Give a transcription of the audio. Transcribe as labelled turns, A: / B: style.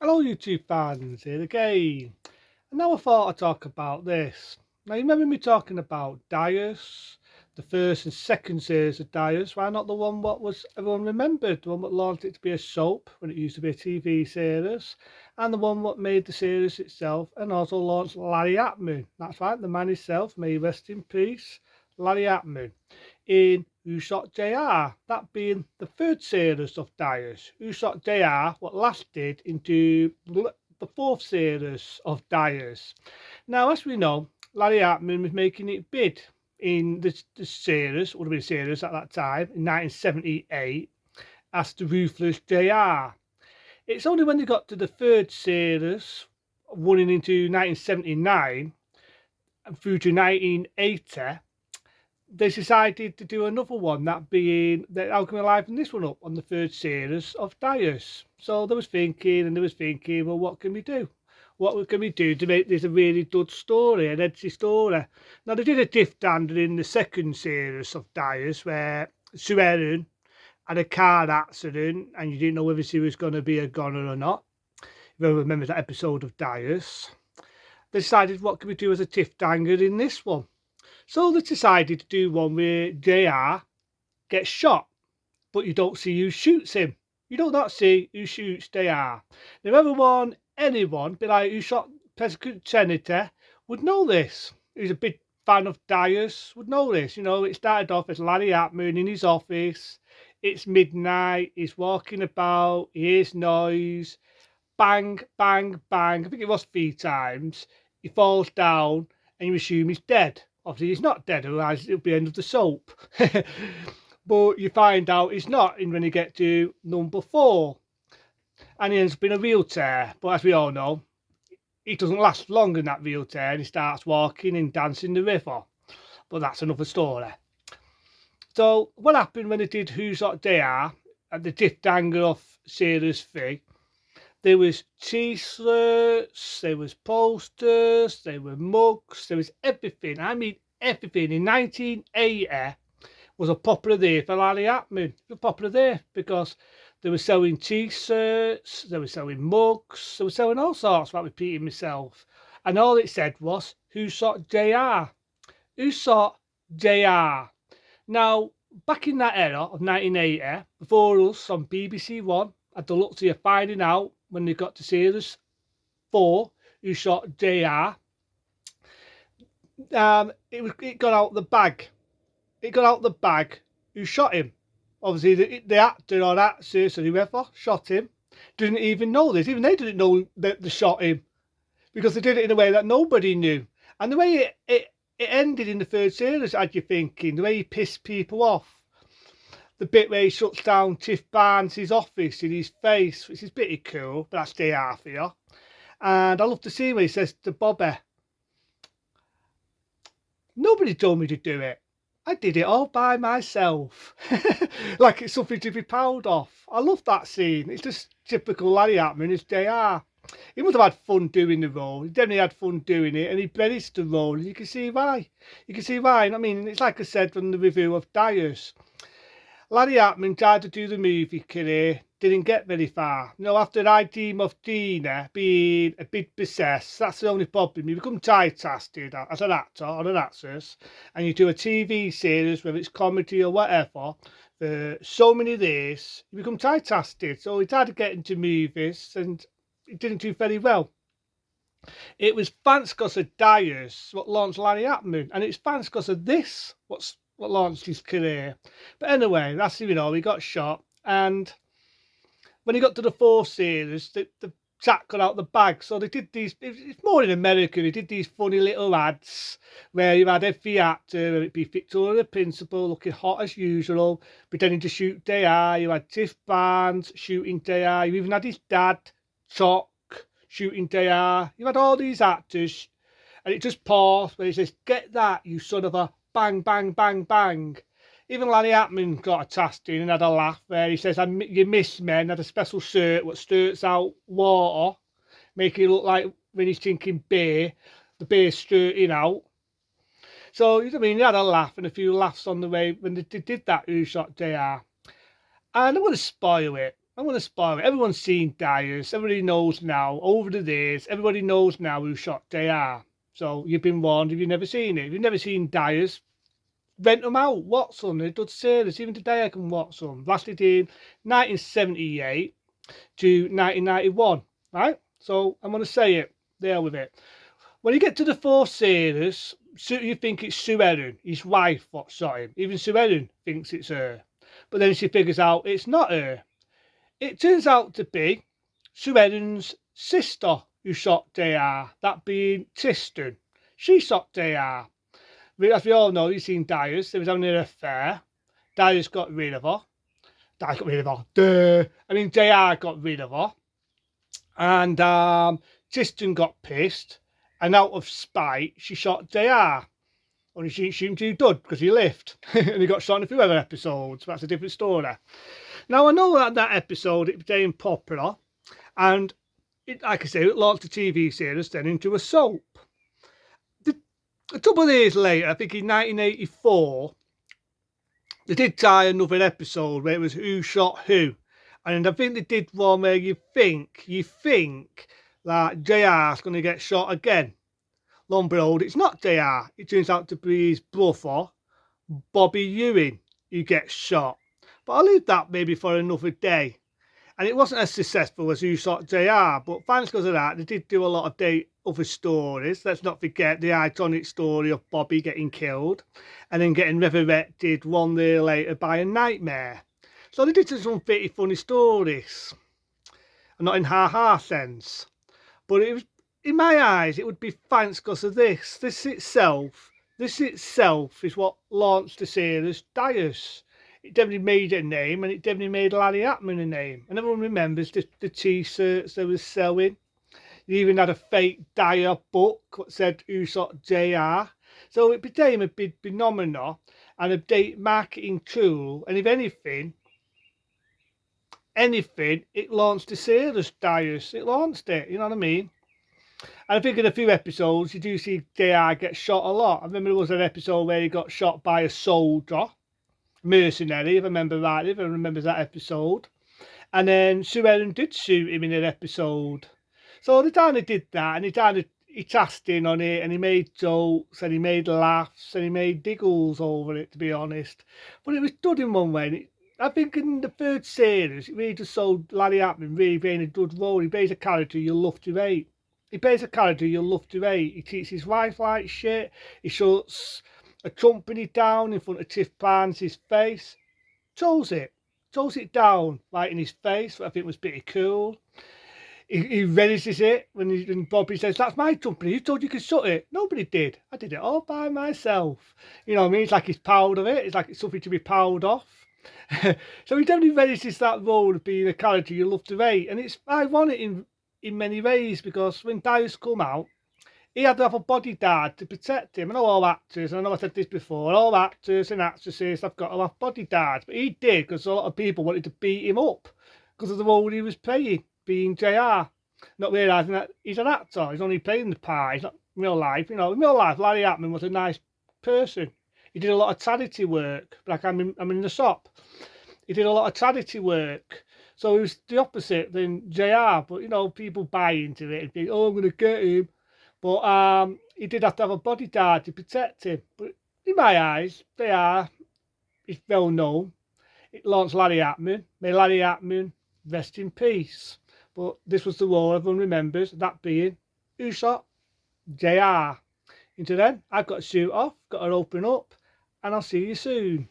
A: Hello, YouTube fans, here again. And now I thought I'd talk about this. Now, you remember me talking about Dias, the first and second series of Dias? Why not the one what was everyone remembered? The one that launched it to be a soap when it used to be a TV series, and the one what made the series itself and also launched Larry Atman. That's right, the man himself, may he rest in peace, Larry Atman, in Who Shot JR, that being the third series of Dias. Who Shot JR, what lasted into the fourth series of Dias. Now, as we know, Larry Hartman was making it big in the series, would have been series at that time, in 1978, as the Ruthless JR. It's only when they got to the third series, running into 1979 and through to 1980, they decided to do another one, that being that How Can We Liven this one up on the third series of Dias. So they was thinking, well, what can we do? What can we do to make this a really good story, an edgy story? Now, they did a diff dander in the second series of Dias where Sue Ellen had a car accident and you didn't know whether she was going to be a goner or not. If you remember that episode of Dias, they decided, what can we do as a tiff danger in this one? So they decided to do one where JR gets shot, but you don't see who shoots him. You do not see who shoots JR. Now, anyone, be like who shot President Senator, would know this. Who's a big fan of Dias would know this. You know, it started off as Larry Atman in his office. It's midnight. He's walking about. He hears noise. Bang, bang, bang. I think it was 3 times. He falls down, and you assume he's dead. Obviously, he's not dead, otherwise it'll be the end of the soap. But you find out he's not when you get to number 4. And he ends up in a wheelchair. But as we all know, he doesn't last long in that wheelchair and he starts walking and dancing the river. But that's another story. So what happened when they did Who's Hot JR at the Diff Danger of Series 3? There was t-shirts, there was posters, there were mugs, there was everything. I mean everything. In 1980 was a popular day for Larry Atman. It was a popular day because they were selling t-shirts, they were selling mugs, they were selling all sorts, like repeating myself. And all it said was, who shot JR? Who shot JR? Now, back in that era of 1980, before us on BBC One had the luxury of finding out when they got to series 4, who shot JR, it got out the bag. It got out the bag who shot him. Obviously, the actor or actress or whoever shot him didn't even know this. Even they didn't know that they shot him because they did it in a way that nobody knew. And the way it ended in the third series had you thinking, the way he pissed people off. The bit where he shuts down Tiff Barnes' office in his face, which is pretty cool, but that's JR for you. And I love to see when he says to Bobby, nobody told me to do it. I did it all by myself. Like it's something to be proud of. I love that scene. It's just typical Larry Atman as JR. He must have had fun doing the role. He definitely had fun doing it, and he relished the role. You can see why. You can see why. I mean, it's like I said from the review of Dias. Larry Atman tried to do the movie career, didn't get very far. You know, after I Dream of Dina being a bit possessed, that's the only problem. You become typecasted as an actor or an actress, and you do a TV series, whether it's comedy or whatever, for so many years, you become typecasted. So he tried to get into movies, and it didn't do very well. It was thanks because of Dias what launched Larry Atman, and it's thanks because of this what launched his career. But anyway, that's, you know, he got shot, and when he got to the 4th series, the chat got out the bag. So they did these, it's more in America, they did these funny little ads where you had every actor, whether it be Victoria Principal looking hot as usual, pretending to shoot JR. You had Tiff Barnes shooting JR. You even had his dad, Chuck, shooting JR. You had all these actors, and it just paused where he says, "Get that, you son of a bang, bang, bang, bang." Even Larry Atman got a task in and had a laugh where he says, "You miss men," had a special shirt what sturts out water, making it look like when he's drinking beer, the beer sturting out. So, I mean, he had a laugh and a few laughs on the way when they did that Who Shot JR. And I don't want to spoil it, I'm going to spoil it. Everyone's seen Dyers. Everybody knows now. Over the years, everybody knows now who shot JR. So you've been warned if you've never seen it. If you've never seen Dyers, rent them out. Watch them. They do service. Even today I can watch them. Lasted in 1978 to 1991. Right? So I'm going to say it. There with it. When you get to the four sailors, you think it's Sue Ellen, his wife, what shot him. Even Sue Ellen thinks it's her. But then she figures out it's not her. It turns out to be Sue Ellen's sister who shot JR, that being Tristan. She shot JR. As we all know, you've seen Dyers. They was having an affair. Dyers got rid of her. Dyers got rid of her. Duh. I mean, JR got rid of her. And Tristan got pissed. And out of spite, she shot JR. Only she didn't shoot him too good because he left. And he got shot in a few other episodes. But that's a different story. Now, I know that episode, it became popular. And, like I say, it launched the TV series then into a soap. A couple of years later, I think in 1984, they did try another episode where it was who shot who. And I think they did one where you think that JR's going to get shot again. Lo and behold, it's not JR. It turns out to be his brother, Bobby Ewing, who gets shot. But I'll leave that maybe for another day. And it wasn't as successful as Who Shot JR, but thanks because of that, they did do a lot of other stories. Let's not forget the iconic story of Bobby getting killed and then getting resurrected 1 year later by a nightmare. So they did some pretty funny stories. Not in ha-ha sense. But it was, in my eyes, it would be thanks because of this. This itself is what launched the series Dyers. It definitely made a name, and it definitely made Larry Hackman a name. And everyone remembers the t-shirts they were selling. You even had a fake Dyer book that said Who Shot JR. So it became a big phenomenon and a big marketing tool. And if anything, it launched the series Dyers. It launched it, you know what I mean? And I think in a few episodes, you do see JR get shot a lot. I remember there was an episode where he got shot by a soldier. Mercenary, if I remember rightly, if I remember that episode. And then Sue Ellen did shoot him in an episode. So they kind of did that, and he tasked in on it, and he made jokes, and he made laughs, and he made giggles over it, to be honest. But it was done in one way. I think in the third series, it really just showed Larry Hackman really playing a good role. He plays a character you'll love to hate. He treats his wife like shit. He shuts a company down in front of Tiff Barnes' face. Chose it down right in his face, what I think was pretty cool. He relishes it when Bobby says, "That's my company. Who told you could shut it?" Nobody did. I did it all by myself. You know what I mean? It's like he's proud of it. It's like it's something to be proud of. So he definitely relishes that role of being a character you love to hate. And it's ironic in many ways, because when Dyers come out, he had to have a bodyguard to protect him. I know all actors, and I know I said this before, all actors and actresses have got to have bodyguards. But he did, because a lot of people wanted to beat him up because of the role he was playing, being JR. Not realising that he's an actor, he's only playing the part, he's not in real life. You know, in real life, Larry Hackman was a nice person. He did a lot of charity work, like I'm in the shop. He did a lot of charity work. So he was the opposite than JR. But, you know, people buy into it and think, oh, I'm going to get him. But he did have to have a bodyguard to protect him. But in my eyes, it's well known. It launched Larry Hackman. May Larry Hackman rest in peace. But this was the role everyone remembers, that being Who Shot JR. Until then, I've got to shoot off, got to open up, and I'll see you soon.